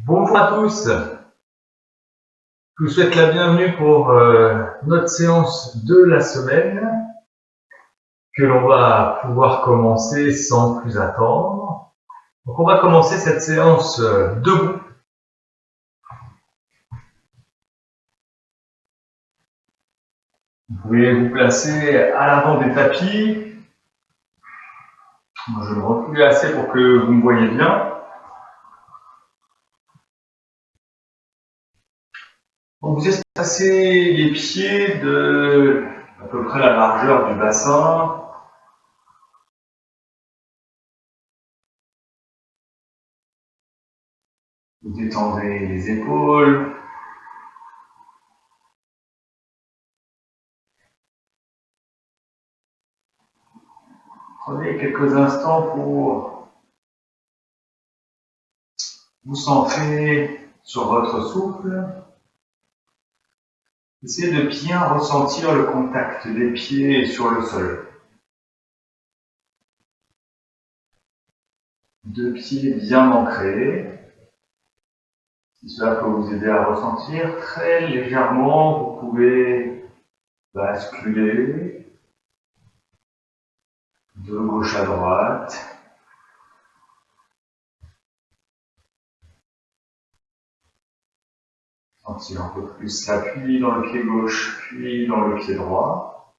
Bonjour à tous, je vous souhaite la bienvenue pour notre séance de la semaine que l'on va pouvoir commencer sans plus attendre. Donc on va commencer cette séance debout. Vous pouvez vous placer à l'avant des tapis. Moi, je me recule assez pour que vous me voyez bien. Donc vous espacez les pieds de à peu près la largeur du bassin. Vous détendez les épaules. Prenez quelques instants pour vous centrer sur votre souffle. Essayez de bien ressentir le contact des pieds sur le sol. Deux pieds bien ancrés. Si cela peut vous aider à ressentir, très légèrement, vous pouvez basculer de gauche à droite. Sentir un peu plus l'appui dans le pied gauche, puis dans le pied droit.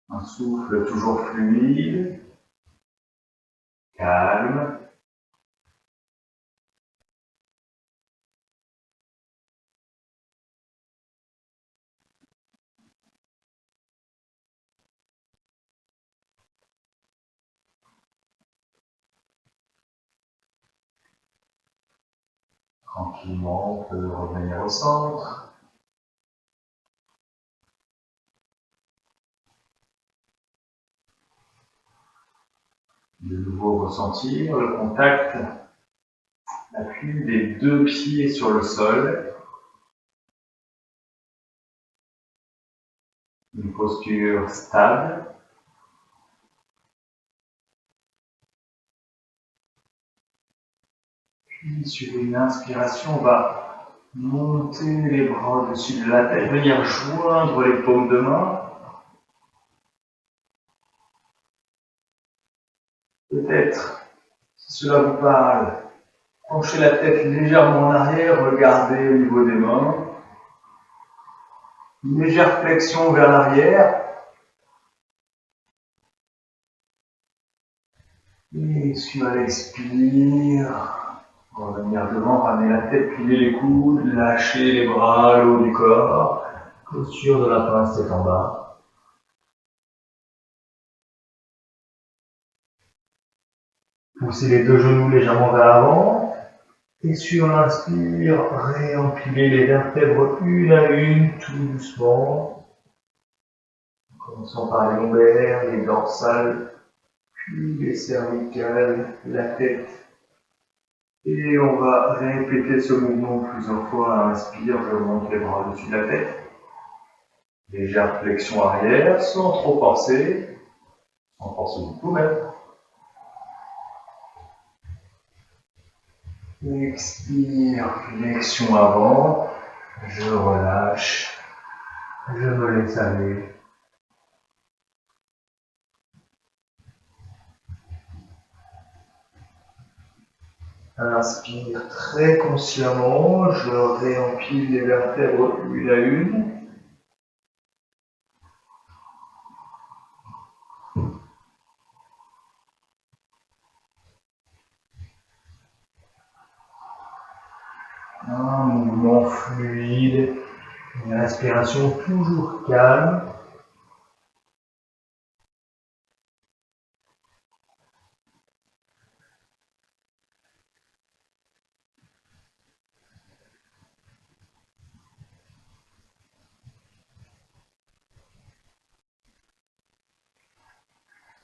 Un souffle toujours fluide, calme. Tranquillement, on peut revenir au centre. De nouveau ressentir le contact, l'appui des deux pieds sur le sol. Une posture stable. Puis sur une inspiration, on va monter les bras au-dessus de la tête, venir joindre les paumes de main. Peut-être, si cela vous parle, penchez la tête légèrement en arrière, regardez au niveau des mains. Une légère flexion vers l'arrière. Et sur l'expire, revenir devant, ramener la tête, plier les coudes, lâcher les bras, le haut du corps. Posture de la pince, tête en bas. Poussez les deux genoux légèrement vers l'avant. Et sur l'inspire, réempilez les vertèbres une à une, tout doucement. Commençons par les lombaires, les dorsales, puis les cervicales, la tête. Et on va répéter ce mouvement plusieurs fois. Inspire, je monte les bras au-dessus de la tête. Légère flexion arrière, sans trop forcer. Sans forcer beaucoup même. Expire, flexion avant. Je relâche. Je me laisse aller. Inspire très consciemment, je réempile les vertèbres une à une. Un mouvement fluide, une respiration toujours calme.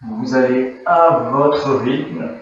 Vous allez à votre rythme.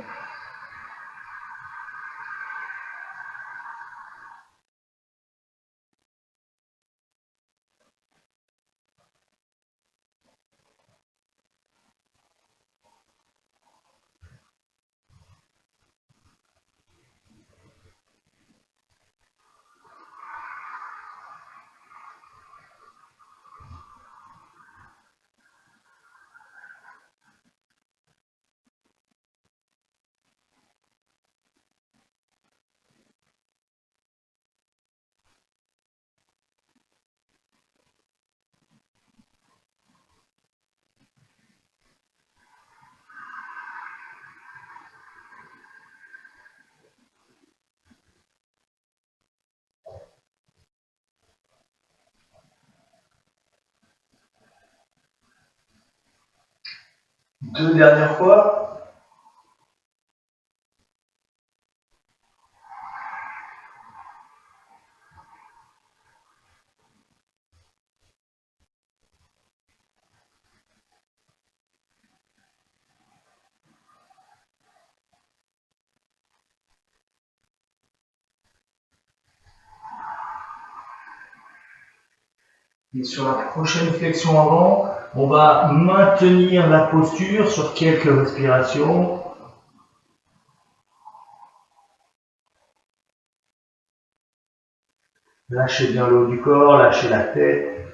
2 dernières fois. Et sur la prochaine flexion avant, on va maintenir la posture sur quelques respirations. Lâchez bien le haut du corps, lâchez la tête.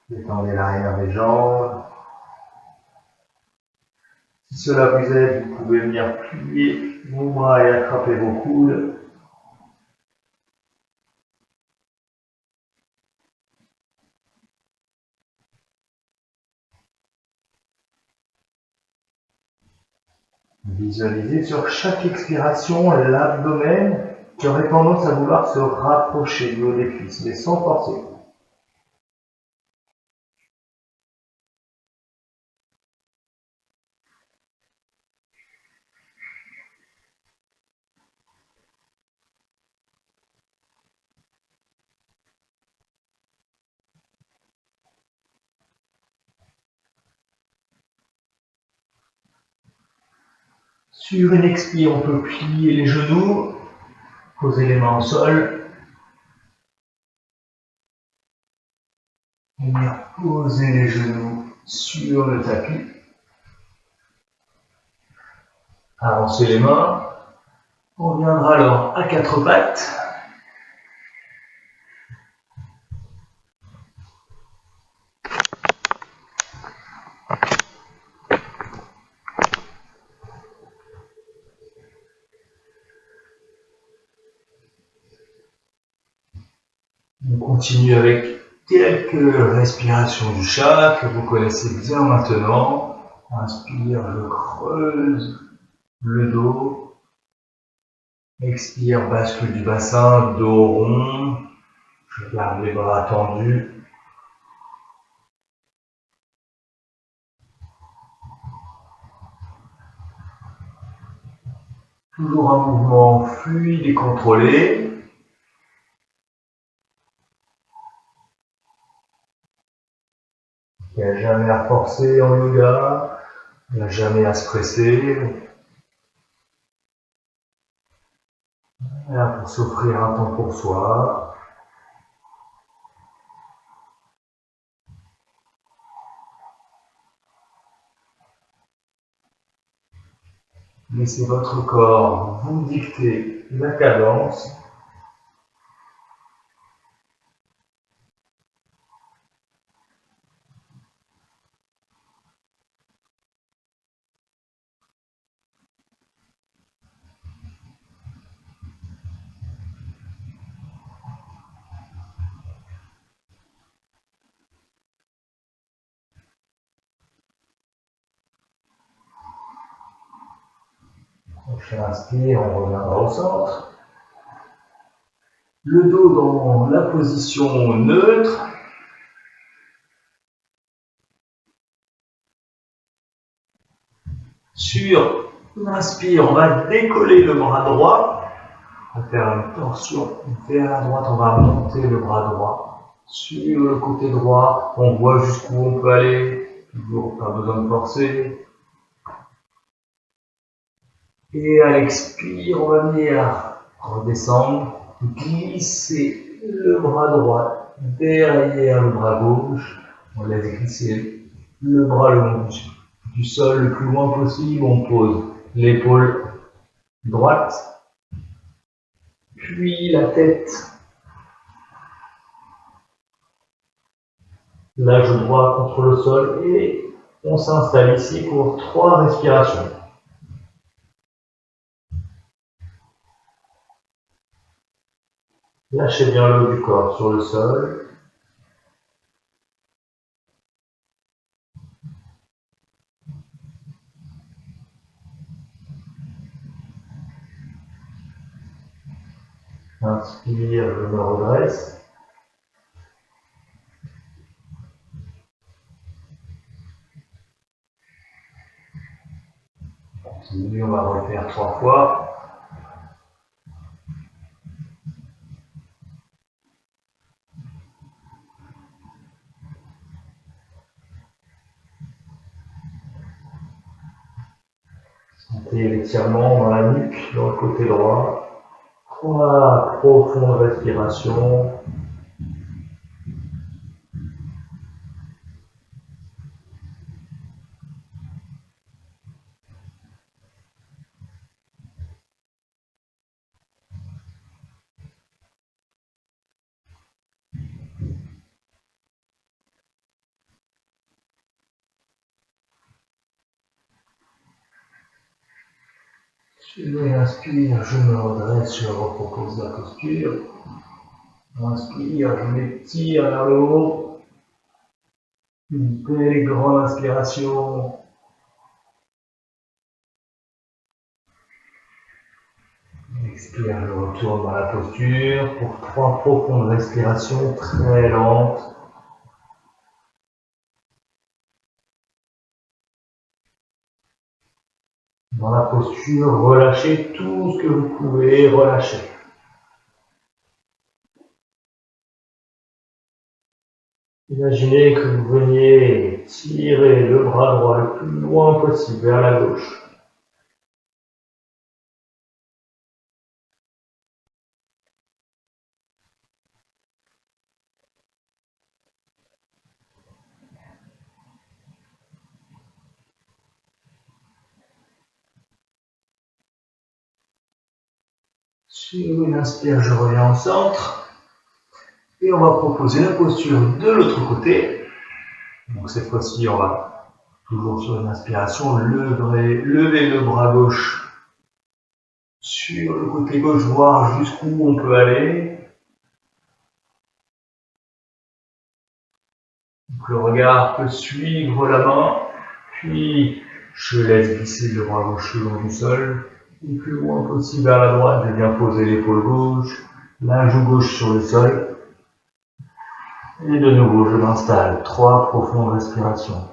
Détendez l'arrière des jambes. Si cela vous aide, vous pouvez venir plier vos bras et attraper vos coudes. Visualisez sur chaque expiration l'abdomen qui aurait tendance à vouloir se rapprocher du haut des cuisses, mais sans forcer. Sur une expire, on peut plier les genoux, poser les mains au sol. Venir poser les genoux sur le tapis. Avancez les mains. On viendra alors à quatre pattes. On continue avec quelques respirations du chat que vous connaissez bien maintenant. Inspire, je creuse le dos. Expire, bascule du bassin, dos rond. Je garde les bras tendus. Toujours un mouvement fluide et contrôlé. Il n'y a jamais à forcer en yoga, il n'y a jamais à se presser. Là pour s'offrir un temps pour soi. Laissez votre corps vous dicter la cadence. Prochain inspire, on reviendra au centre. Le dos dans la position neutre. Sur l'inspire, on va décoller le bras droit. On va faire une torsion vers la droite, on va monter le bras droit. Sur le côté droit, on voit jusqu'où on peut aller. Toujours pas besoin de forcer. Et à l'expire, on va venir redescendre, glisser le bras droit derrière le bras gauche. On laisse glisser le bras le long du sol le plus loin possible. On pose l'épaule droite, puis la tête, la joue droite contre le sol et on s'installe ici pour 3 respirations. Lâchez bien le haut du corps sur le sol. Inspire, je me redresse. Lui, on va refaire 3 fois. Sentez l'étirement dans la nuque, dans le côté droit. 3 profondes respirations. Je inspire, je me redresse, je repropose la posture. Inspire, je m'étire vers le haut. Une belle grande inspiration. Expire, je retourne dans la posture pour 3 profondes respirations très lentes. Dans la posture, relâchez tout ce que vous pouvez relâcher. Imaginez que vous veniez tirer le bras droit le plus loin possible vers la gauche. Sur une inspire, je reviens au centre. Et on va proposer la posture de l'autre côté. Donc cette fois-ci, on va toujours sur une inspiration, lever le bras gauche sur le côté gauche, voir jusqu'où on peut aller. Donc le regard peut suivre la main, puis je laisse glisser le bras gauche le long du sol. Le plus loin possible vers la droite, je viens poser l'épaule gauche, la joue gauche sur le sol. Et de nouveau, je m'installe. 3 profondes respirations.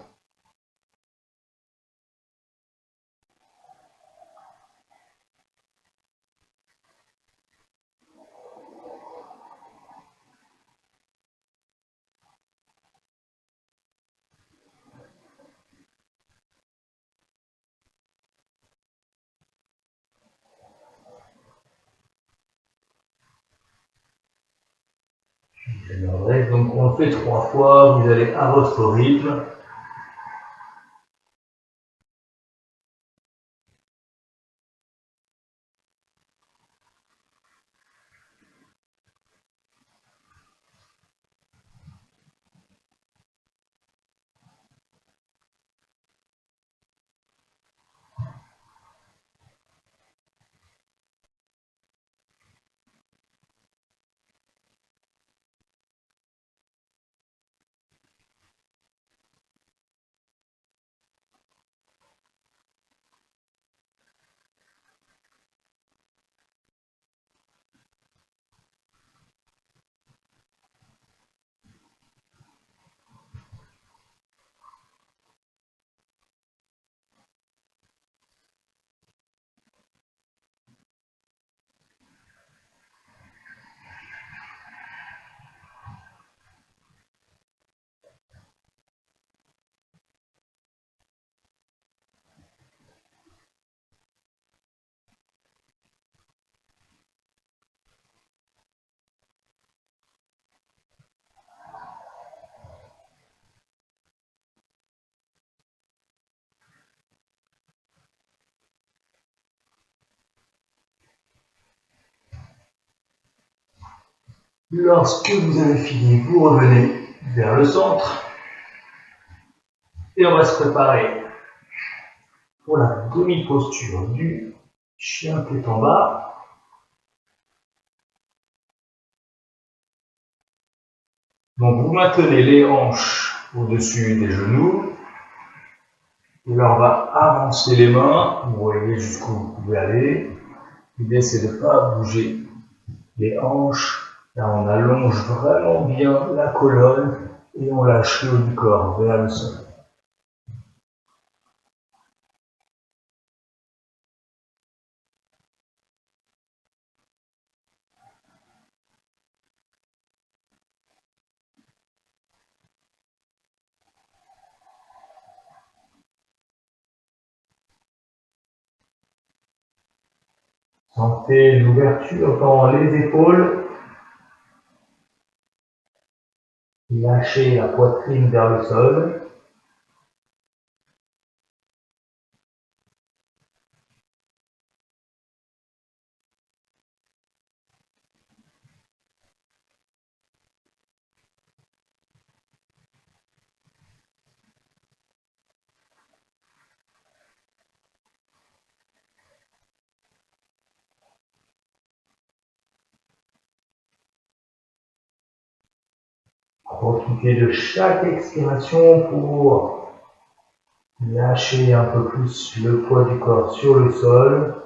Je me redresse, donc on le fait 3 fois, vous allez à votre rythme. Lorsque vous avez fini, vous revenez vers le centre et on va se préparer pour la demi-posture du chien tête en bas. Donc vous maintenez les hanches au-dessus des genoux. Et là on va avancer les mains, vous voyez jusqu'où vous pouvez aller. L'idée c'est de ne pas bouger les hanches. Là on allonge vraiment bien la colonne et on lâche le haut du corps vers le sol. Sentez l'ouverture dans les épaules. Lâchez la poitrine vers le sol. Profitez de chaque expiration pour lâcher un peu plus le poids du corps sur le sol.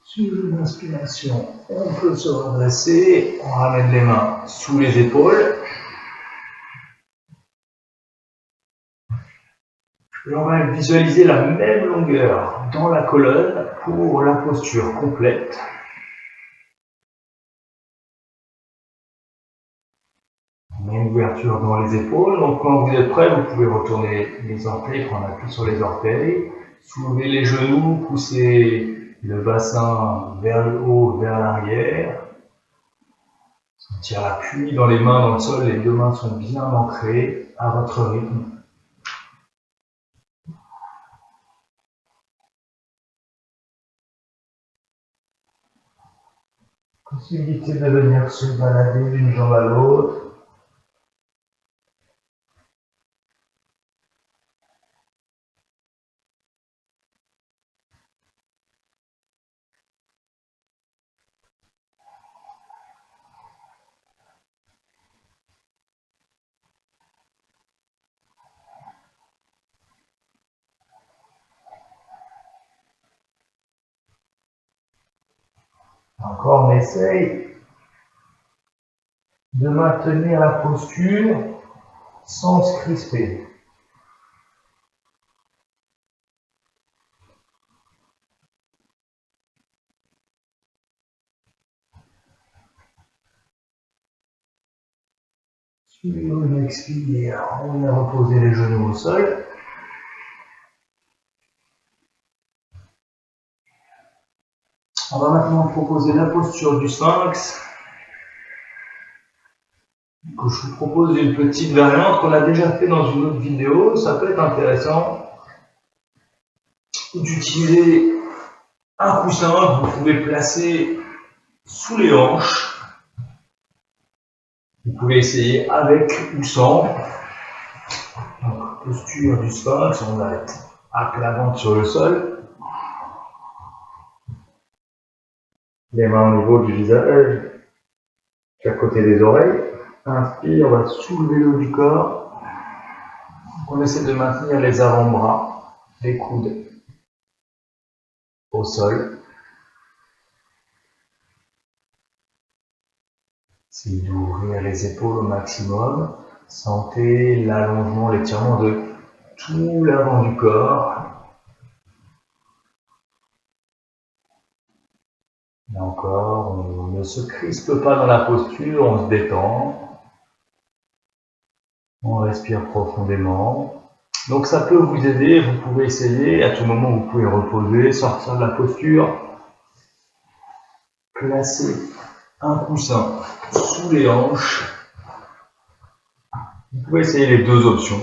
Sur l'inspiration, on peut se redresser, on ramène les mains sous les épaules. Et on va visualiser la même longueur dans la colonne pour la posture complète. Même ouverture dans les épaules. Donc quand vous êtes prêt, vous pouvez retourner les orteils, prendre appui sur les orteils, soulever les genoux, pousser le bassin vers le haut, vers l'arrière. Sentir l'appui dans les mains, dans le sol, les deux mains sont bien ancrées à votre rythme. Possibilité de venir se balader d'une jambe à l'autre. Encore, on essaye de maintenir la posture sans se crisper. Sur une expire, on vient reposer les genoux au sol. On va maintenant proposer la posture du sphinx. Que je vous propose une petite variante qu'on a déjà fait dans une autre vidéo. Ça peut être intéressant d'utiliser un coussin que vous pouvez placer sous les hanches. Vous pouvez essayer avec ou sans. Donc, posture du sphinx, on va être à plat ventre sur le sol. Les mains au niveau du visage, chaque côté des oreilles. Inspire, on va soulever le haut du corps. On essaie de maintenir les avant-bras, les coudes au sol. Essayez d'ouvrir les épaules au maximum. Sentez l'allongement, l'étirement de tout l'avant du corps. Et encore, on ne se crispe pas dans la posture, on se détend. On respire profondément. Donc ça peut vous aider, vous pouvez essayer, à tout moment vous pouvez reposer, sortir de la posture, placer un coussin sous les hanches. Vous pouvez essayer les deux options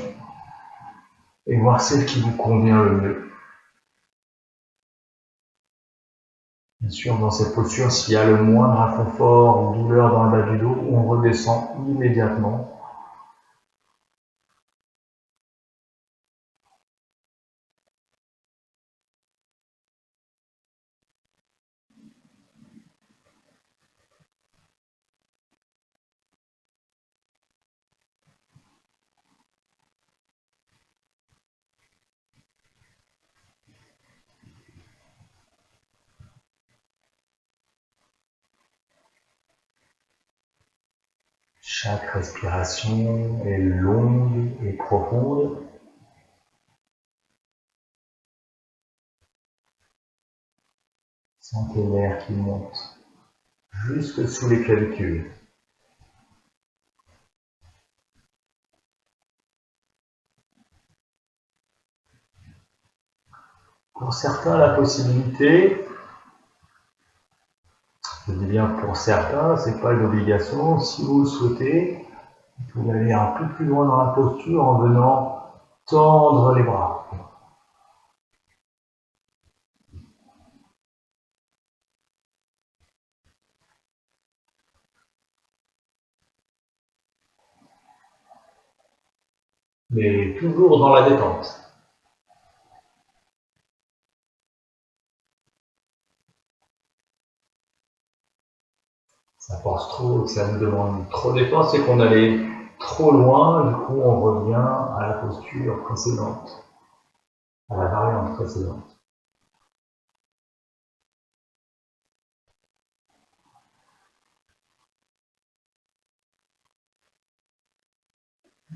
et voir celle qui vous convient le mieux. Bien sûr, dans cette posture, s'il y a le moindre inconfort ou douleur dans le bas du dos, on redescend immédiatement. Chaque respiration est longue et profonde. Sentez l'air qui monte jusque sous les clavicules. Pour certains, la possibilité, je dis bien pour certains, c'est pas une obligation. Si vous le souhaitez, vous pouvez aller un peu plus loin dans la posture en venant tendre les bras. Mais toujours dans la détente. Ça force trop, ça nous demande trop d'efforts, c'est qu'on allait trop loin, du coup on revient à la posture précédente, à la variante précédente.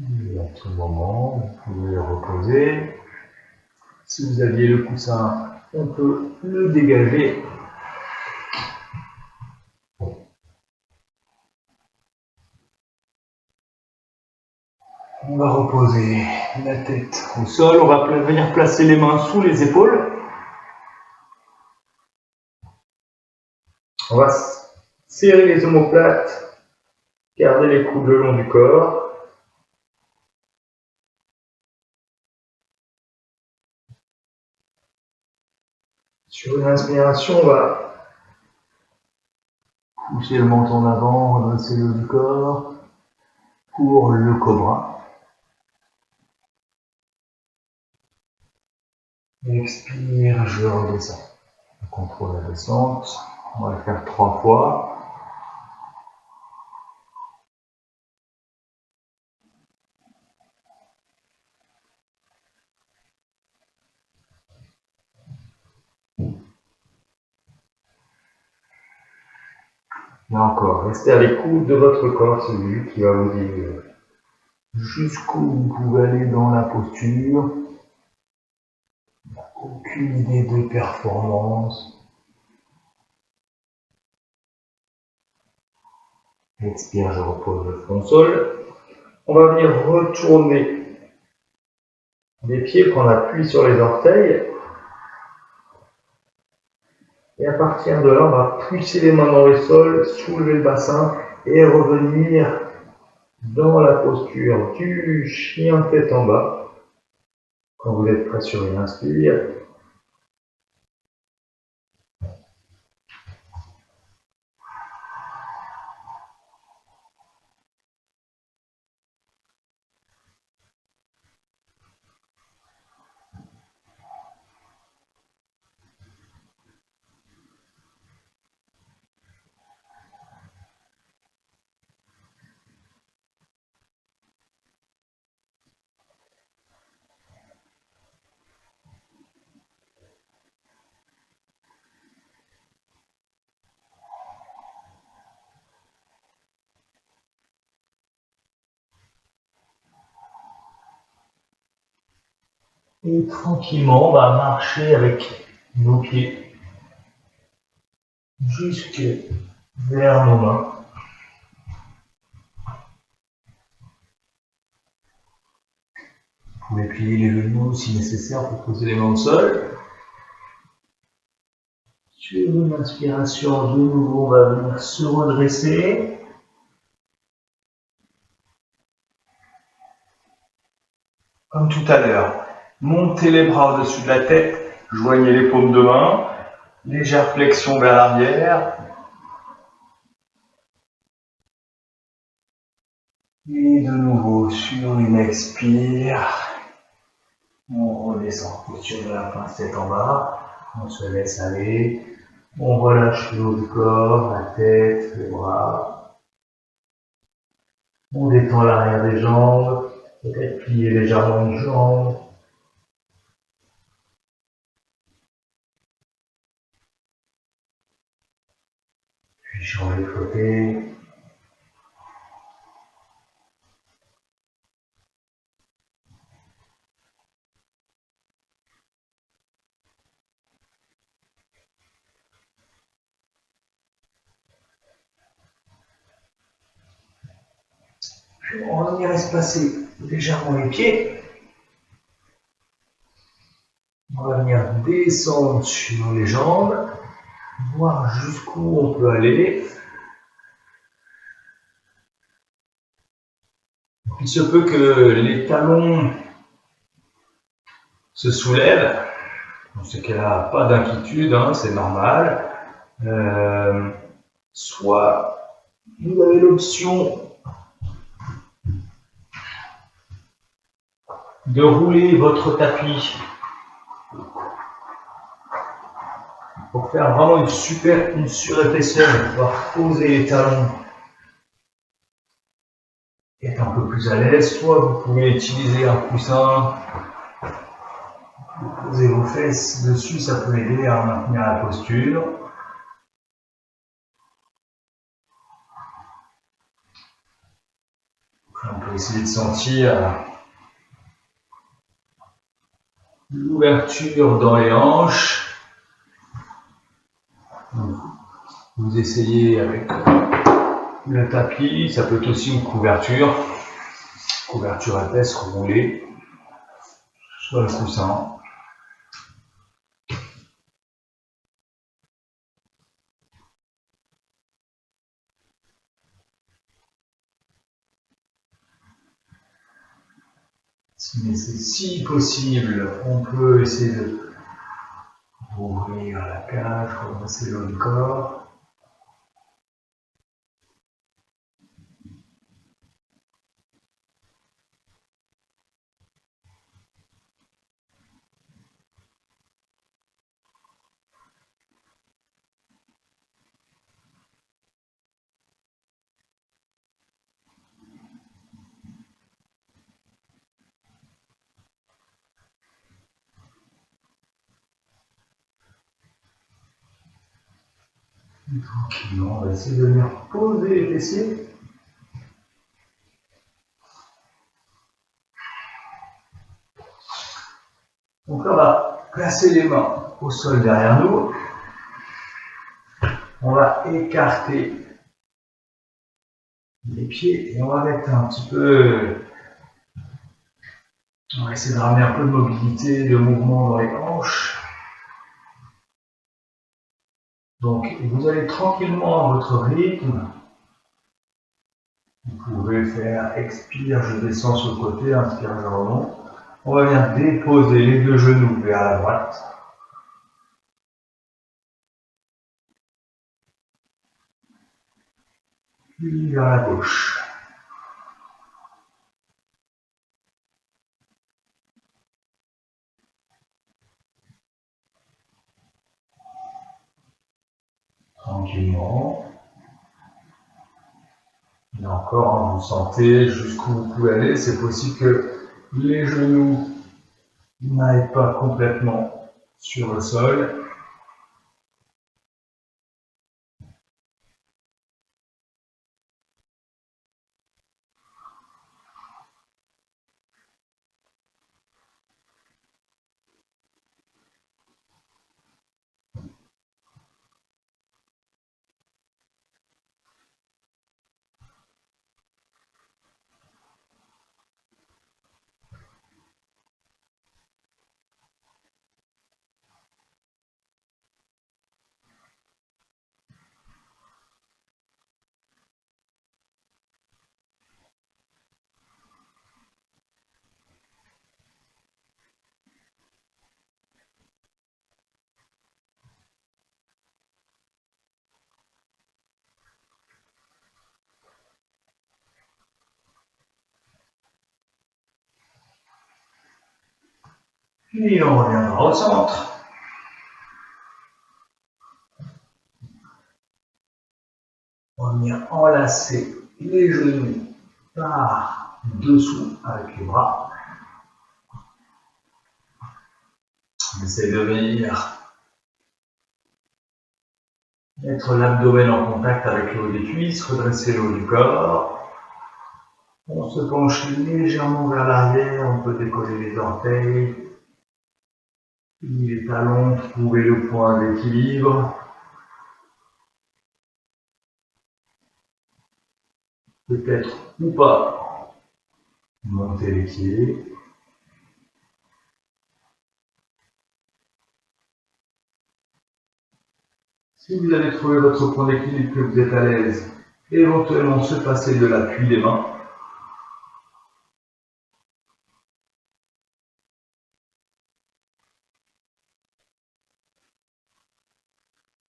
Et à tout moment, vous pouvez reposer. Si vous aviez le coussin, on peut le dégager. On va reposer la tête au sol. On va venir placer les mains sous les épaules. On va serrer les omoplates, garder les coudes le long du corps. Sur une inspiration, on va pousser le menton en avant, redresser le haut du corps pour le cobra. Expire, je redescends. On contrôle la descente. On va le faire 3 fois. Et encore, restez à l'écoute de votre corps, c'est lui qui va vous dire jusqu'où vous pouvez aller dans la posture. Aucune idée de performance. Expire, je repose le front au sol. On va venir retourner les pieds, prendre appui sur les orteils. Et à partir de là, on va pousser les mains dans le sol, soulever le bassin et revenir dans la posture du chien tête en bas. Quand vous êtes prêt sur une inspire, et tranquillement, on va marcher avec nos pieds jusque vers nos mains. Vous pouvez plier les genoux si nécessaire pour poser les mains au sol. Sur une inspiration, de nouveau, on va venir se redresser. Comme tout à l'heure, montez les bras au-dessus de la tête, joignez les paumes de main, légère flexion vers l'arrière. Et de nouveau, sur une expire, on redescend, posture de la pince tête en bas, on se laisse aller, on relâche le haut du corps, la tête, les bras. On détend l'arrière des jambes, peut-être plier légèrement une jambe. Puis changer de côté. Puis on va venir espacer légèrement les pieds. On va venir descendre sur les jambes, voir jusqu'où on peut aller. Il se peut que les talons se soulèvent. Dans ce cas-là, pas d'inquiétude, hein, c'est normal. Soit vous avez l'option de rouler votre tapis pour faire vraiment une surépaisseur et pouvoir poser les talons et être un peu plus à l'aise. Soit vous pouvez utiliser un coussin, poser vos fesses dessus, ça peut aider à maintenir la posture. On peut essayer de sentir l'ouverture dans les hanches. Vous essayez avec le tapis, ça peut être aussi une couverture épaisse roulée, soit le coussin. Mais si possible, on peut essayer de ouvrir la cage, redresser le corps. Et tranquillement, on va essayer de venir poser les fessiers. Donc là, on va placer les mains au sol derrière nous. On va écarter les pieds et on va mettre un petit peu. On va essayer de ramener un peu de mobilité, de mouvement dans les hanches. Donc, vous allez tranquillement à votre rythme. Vous pouvez faire expire, je descends sur le côté, inspire, je remonte. On va venir déposer les deux genoux vers la droite. Puis vers la gauche. Tranquillement. Et encore, vous sentez jusqu'où vous pouvez aller. C'est possible que les genoux n'aillent pas complètement sur le sol. Puis on reviendra au centre. On va venir enlacer les genoux par dessous avec les bras. On essaie de venir mettre l'abdomen en contact avec le haut des cuisses, redresser le haut du corps. On se penche légèrement vers l'arrière, on peut décoller les orteils, les talons, trouver le point d'équilibre. Peut-être ou pas Montez les pieds. Si vous avez trouvé votre point d'équilibre, que vous êtes à l'aise, éventuellement se passer de l'appui des mains.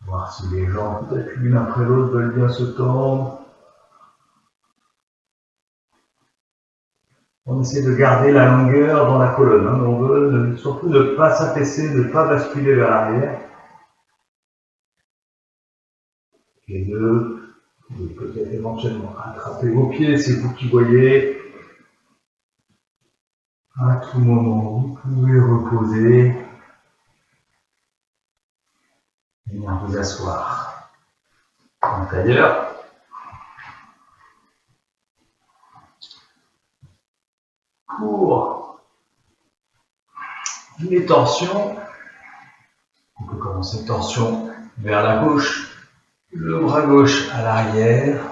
Voir si les jambes, peut-être l'une après l'autre, veulent bien se tendre. On essaie de garder la longueur dans la colonne. On veut surtout ne pas s'affaisser, ne pas basculer vers l'arrière. Les deux, vous pouvez peut-être éventuellement attraper vos pieds, c'est vous qui voyez. À tout moment, vous pouvez reposer et bien vous asseoir en tailleur. Pour les torsions, on peut commencer torsion vers la gauche, le bras gauche à l'arrière,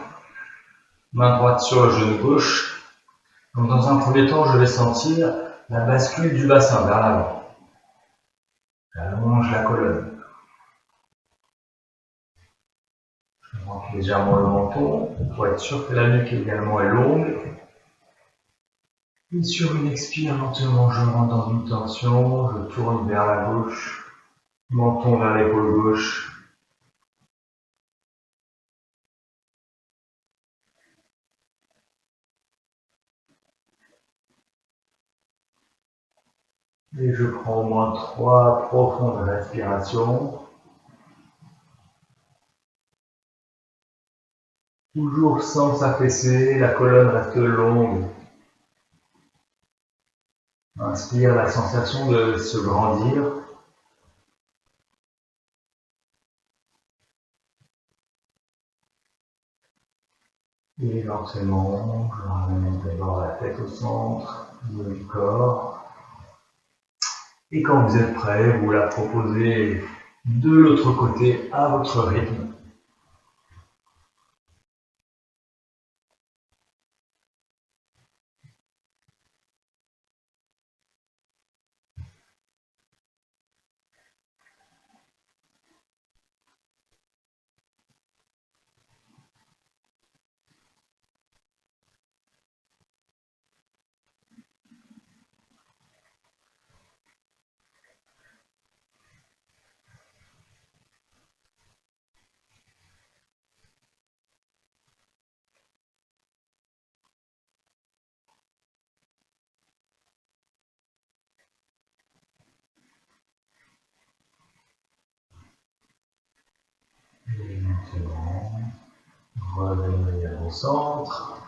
main droite sur le genou gauche. Donc dans un premier temps, je vais sentir la bascule du bassin vers l'avant. J'allonge la colonne. Je monte légèrement le menton pour être sûr que la nuque également est longue. Et sur une expire, lentement, je rentre dans une tension, je tourne vers la gauche, menton vers l'épaule gauche. Et je prends au moins 3 profondes respirations. Toujours sans s'affaisser, la colonne reste longue. Inspire, la sensation de se grandir. Et lentement, je ramène d'abord la tête au centre du corps. Et quand vous êtes prêt, vous la proposez de l'autre côté à votre rythme. Et maintenant, revenir au centre.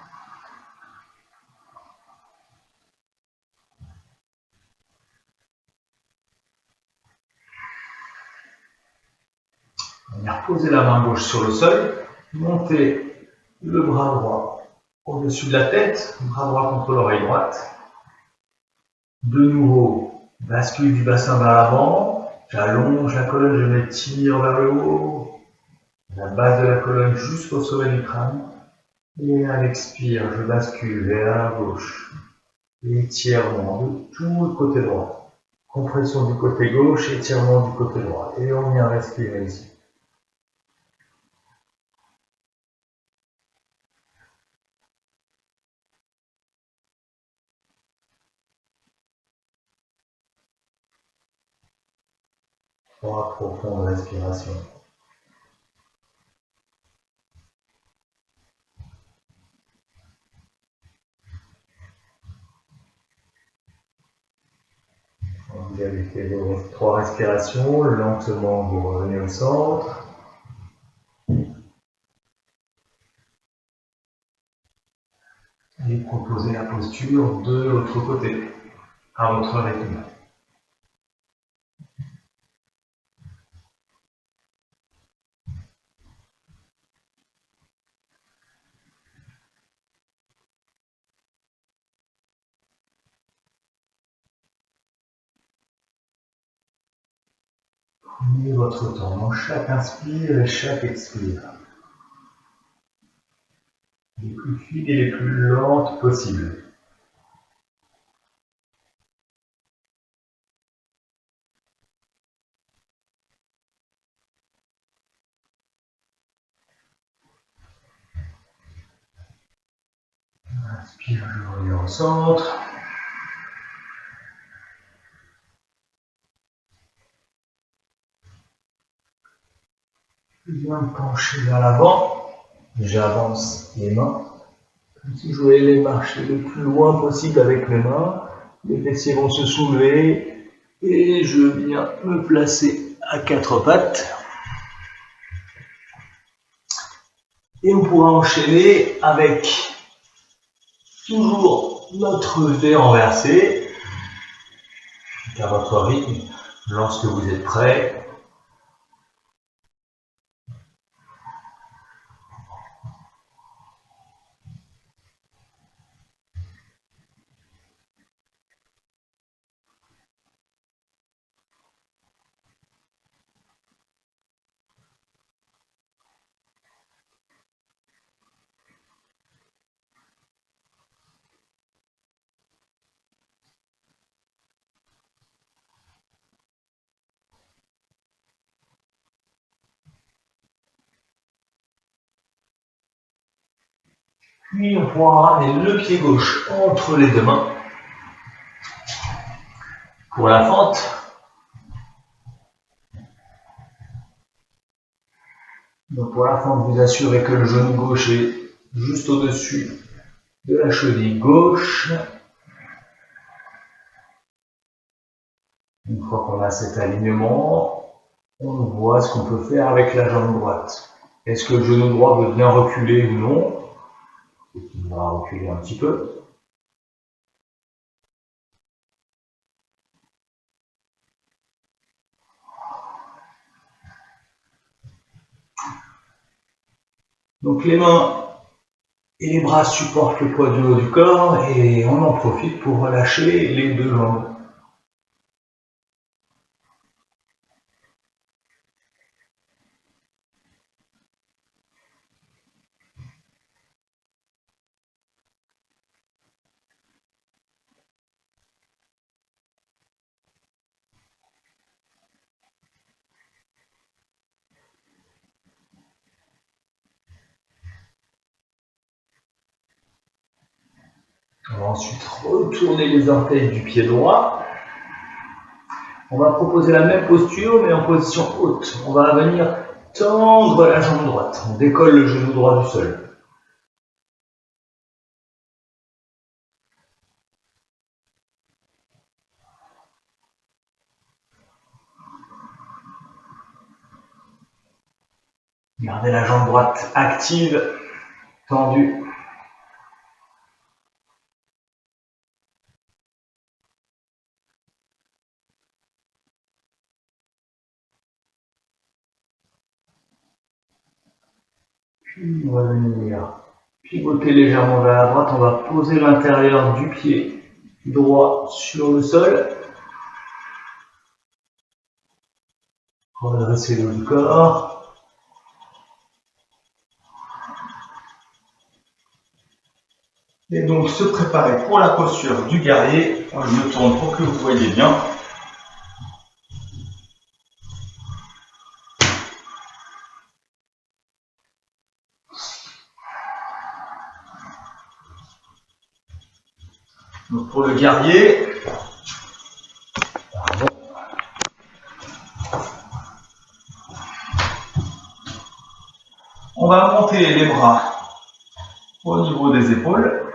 Venir poser la main gauche sur le sol, monter le bras droit au-dessus de la tête, bras droit contre l'oreille droite. De nouveau, bascule du bassin vers l'avant, j'allonge la colonne, je m'étire vers le haut, la base de la colonne jusqu'au sommet du crâne. Et à l'expire, je bascule vers la gauche, étirement de tout le côté droit. Compression du côté gauche, étirement du côté droit. Et on vient respirer ici. Trois profondes respirations. Quand vous avez fait vos 3 respirations, lentement vous revenez au centre. Et proposez la posture de l'autre côté, à votre rythme. Prenez votre temps dans chaque inspire et chaque expire. Les plus fines et les plus lentes possibles. Inspire, je reviens au centre. Je viens me pencher vers l'avant. J'avance les mains. Comme si je voulais les marcher le plus loin possible avec mes mains. Les fessiers vont se soulever. Et je viens me placer à quatre pattes. Et on pourra enchaîner avec toujours notre V renversé. À votre rythme, lorsque vous êtes prêt. Puis on pourra ramener le pied gauche entre les deux mains pour la fente. Donc pour la fente, vous assurez que le genou gauche est juste au-dessus de la cheville gauche. Une fois qu'on a cet alignement, on voit ce qu'on peut faire avec la jambe droite. Est-ce que le genou droit veut bien reculer ou non? On va reculer un petit peu. Donc les mains et les bras supportent le poids du haut du corps et on en profite pour relâcher les deux jambes. On va ensuite retourner les orteils du pied droit. On va proposer la même posture mais en position haute. On va venir tendre la jambe droite. On décolle le genou droit du sol. Gardez la jambe droite active, tendue. Puis on va venir pivoter légèrement vers la droite. On va poser l'intérieur du pied droit sur le sol. Redresser le haut du corps. Et donc se préparer pour la posture du guerrier. Je me tourne pour que vous voyez bien. Donc pour le guerrier, on va monter les bras au niveau des épaules,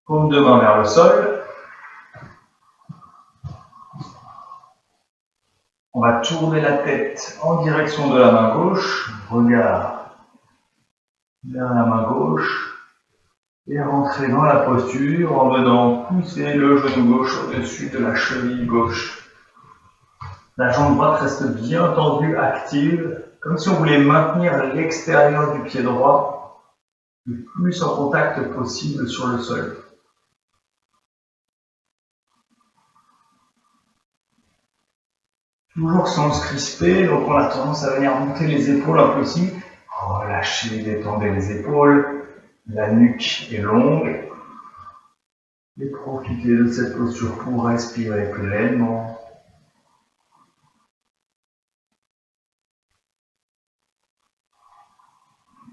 paume de main vers le sol. On va tourner la tête en direction de la main gauche, regard vers la main gauche et rentrer dans la posture en venant pousser le genou gauche au-dessus de la cheville gauche. La jambe droite reste bien tendue, active, comme si on voulait maintenir l'extérieur du pied droit le plus en contact possible sur le sol. Toujours sans se crisper, donc on a tendance à venir monter les épaules un peu aussi. Relâchez, détendez les épaules, la nuque est longue. Et profitez de cette posture pour respirer pleinement.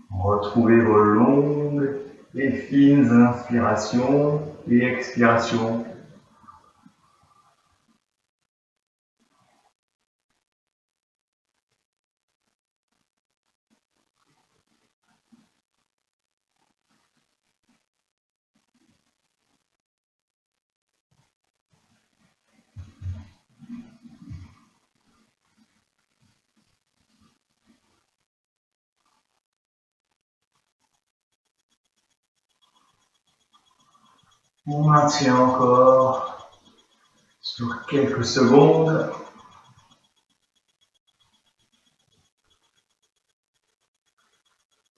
Retrouvez vos longues les fines inspirations et expirations. On maintient encore sur quelques secondes.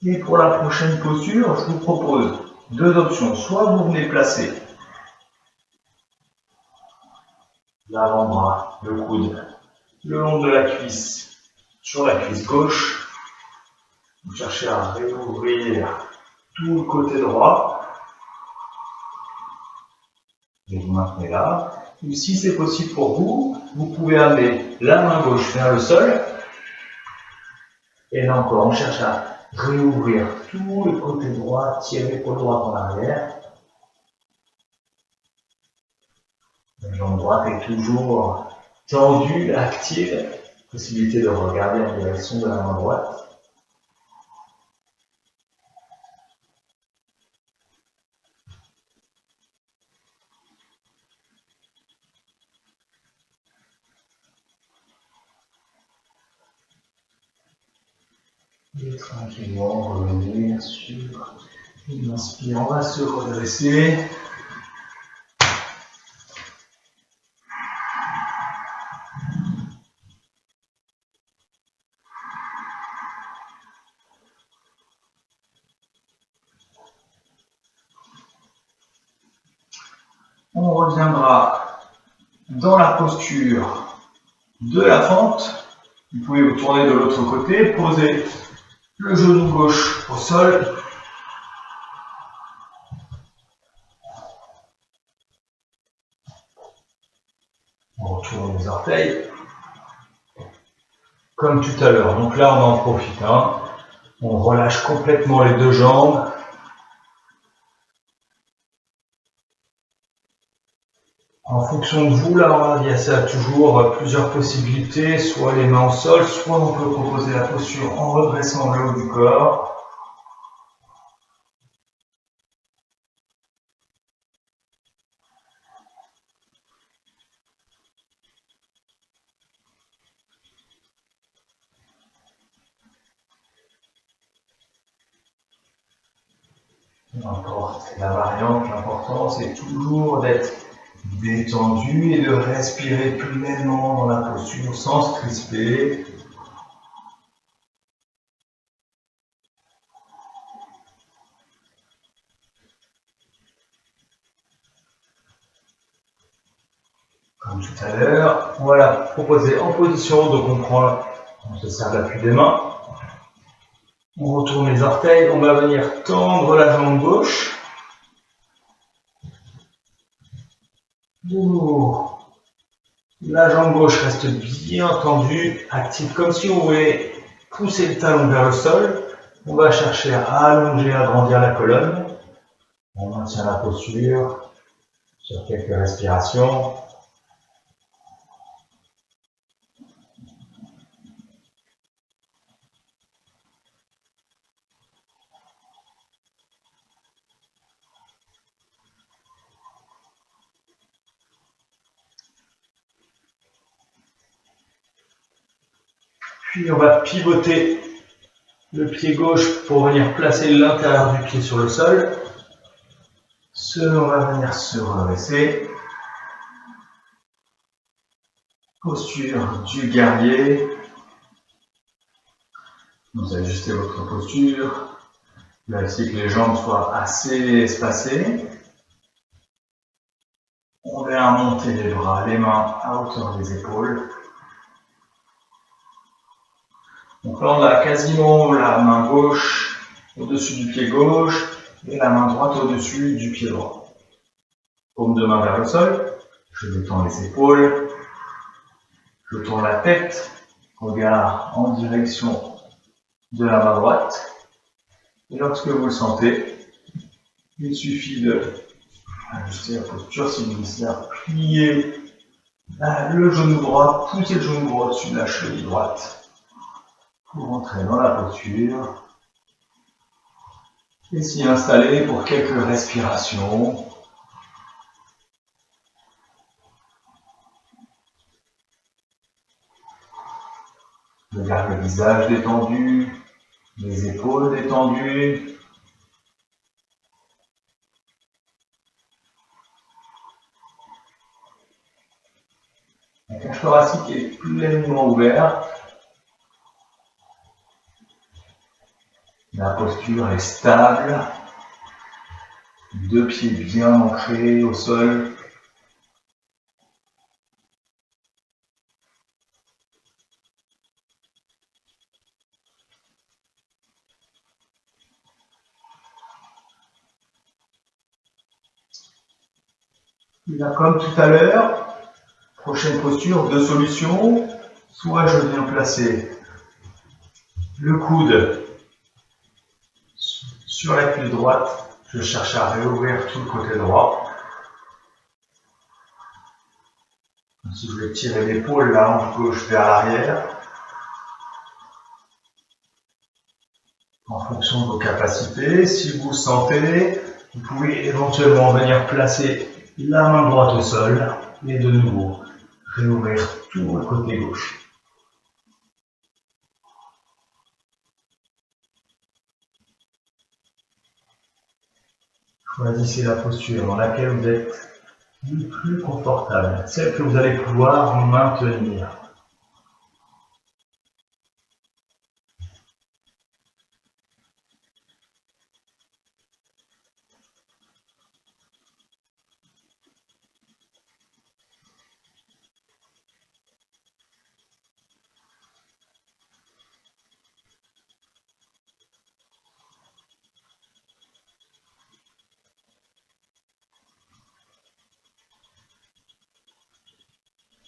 Et pour la prochaine posture, je vous propose deux options. Soit vous venez placer l'avant-bras, le coude, le long de la cuisse, sur la cuisse gauche. Vous cherchez à réouvrir tout le côté droit. Et vous maintenez là. Ou si c'est possible pour vous, vous pouvez amener la main gauche vers le sol. Et là encore, on cherche à réouvrir tout le côté droit, tirer l'épaule droite en arrière. La jambe droite est toujours tendue, active. Possibilité de regarder en direction de la main droite. Et tranquillement revenir sur une inspire. On va se redresser. On reviendra dans la posture de la fente. Vous pouvez vous tourner de l'autre côté, poser le genou gauche au sol. On retourne les orteils. Comme tout à l'heure. Donc là, on en profite. On relâche complètement les deux jambes. En fonction de vous, là, il y a toujours plusieurs possibilités, soit les mains au sol, soit on peut proposer la posture en redressant le haut du corps. N'importe la variante, l'important c'est toujours d'être détendu et de respirer pleinement dans la posture sans se crisper. Comme tout à l'heure, on va la proposer en position, donc on se sert de l'appui des mains. On retourne les orteils, on va venir tendre la jambe gauche. La jambe gauche reste bien tendue, active comme si on voulait pousser le talon vers le sol. On va chercher à allonger, agrandir la colonne. On maintient la posture sur quelques respirations. Puis on va pivoter le pied gauche pour venir placer l'intérieur du pied sur le sol. On va venir se redresser. Posture du guerrier. Vous ajustez votre posture. Vérifiez que les jambes soient assez espacées. On vient monter les bras, les mains à hauteur des épaules. Donc là, on a quasiment la main gauche au-dessus du pied gauche et la main droite au-dessus du pied droit. Paume de main vers le sol. Je détends les épaules. Je tourne la tête. Regard en direction de la main droite. Et lorsque vous le sentez, Il suffit de ajuster la posture si vous décidez à plier le genou droit, pousser le genou droit au-dessus de la cheville droite pour entrer dans la posture et s'y installer pour quelques respirations. Je garde le visage détendu, les épaules détendues. La cage thoracique est pleinement ouverte. La posture est stable. Deux pieds bien ancrés au sol. Et là, comme tout à l'heure, prochaine posture, deux solutions. Soit je viens placer le coude sur la cuisse droite, je cherche à réouvrir tout le côté droit. Si je vais tirer l'épaule, la hanche gauche vers l'arrière, en fonction de vos capacités. Si vous sentez, vous pouvez éventuellement venir placer la main droite au sol et de nouveau réouvrir tout le côté gauche. Choisissez la posture dans laquelle vous êtes le plus confortable, celle que vous allez pouvoir maintenir.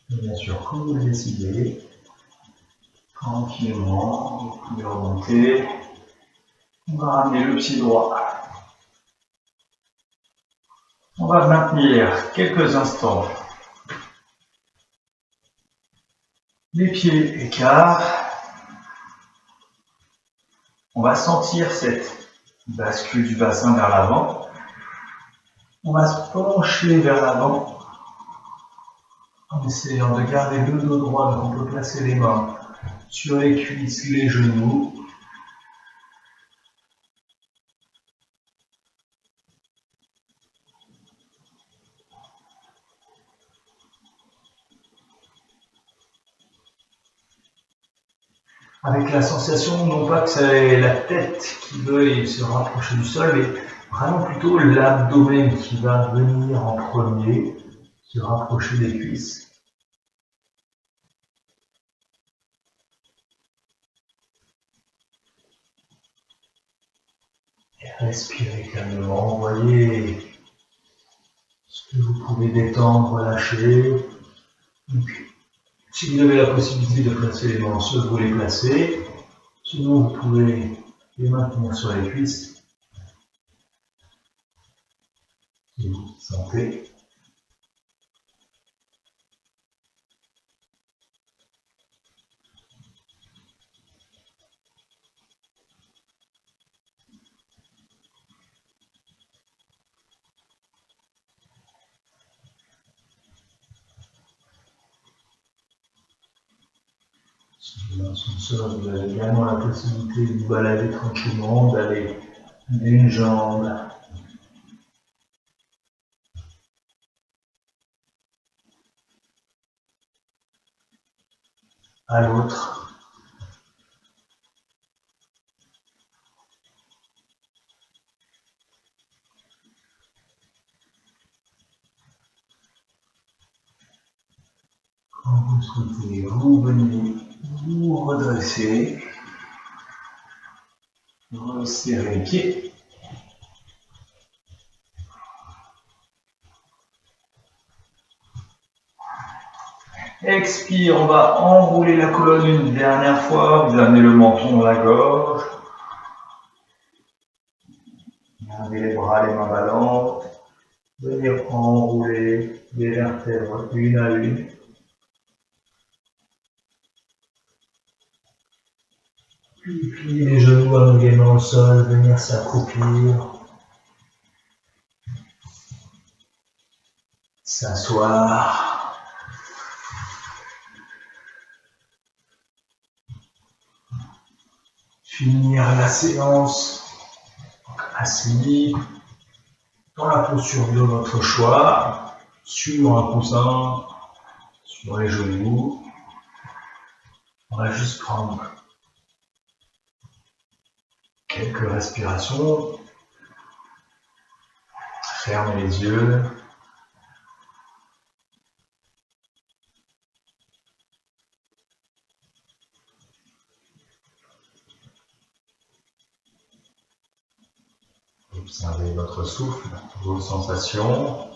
Et bien sûr, quand vous le décidez, tranquillement, vous pouvez remonter. On va ramener le pied droit. On va maintenir quelques instants les pieds écarts. On va sentir cette bascule du bassin vers l'avant. On va se pencher vers l'avant en essayant de garder le dos droit. Donc on peut placer les mains sur les cuisses, les genoux. Avec la sensation, non pas que c'est la tête qui veuille se rapprocher du sol, mais vraiment plutôt l'abdomen qui va venir en premier, se rapprocher des cuisses. Et respirez calmement, voyez ce que vous pouvez détendre, relâcher. Donc, si vous avez la possibilité de placer les mains sur vous les placez. Sinon, vous pouvez les maintenir sur les cuisses. Si vous sentez. Dans son sol, vous avez également la possibilité de vous balader tranquillement, d'aller d'une jambe à l'autre. Quand vous souhaitez, vous venez vous redresser, resserrer les pieds. Expire, on va enrouler la colonne une dernière fois, vous amenez le menton dans la gorge. Gardez les bras, les mains ballantes. Venir enrouler les vertèbres une à une. Puis plier les genoux, amener les mains au sol, venir s'accroupir. S'asseoir. Finir la séance assis, dans la posture de votre choix, sur un coussin, sur les genoux. On va juste prendre quelques respirations. Fermez les yeux. Observez votre souffle, vos sensations.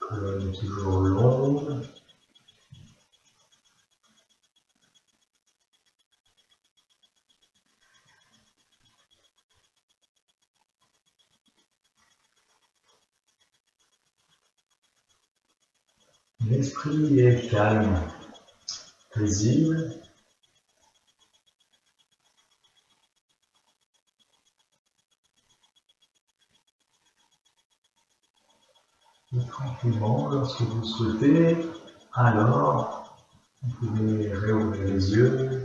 Colonne toujours longue. L'esprit est calme, paisible. Et tranquillement, lorsque vous souhaitez, alors vous pouvez réouvrir les yeux.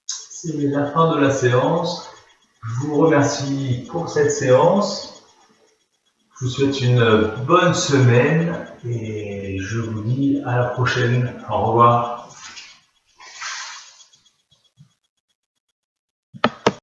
C'est la fin de la séance. Je vous remercie pour cette séance. Je vous souhaite une bonne semaine et je vous dis à la prochaine. Au revoir.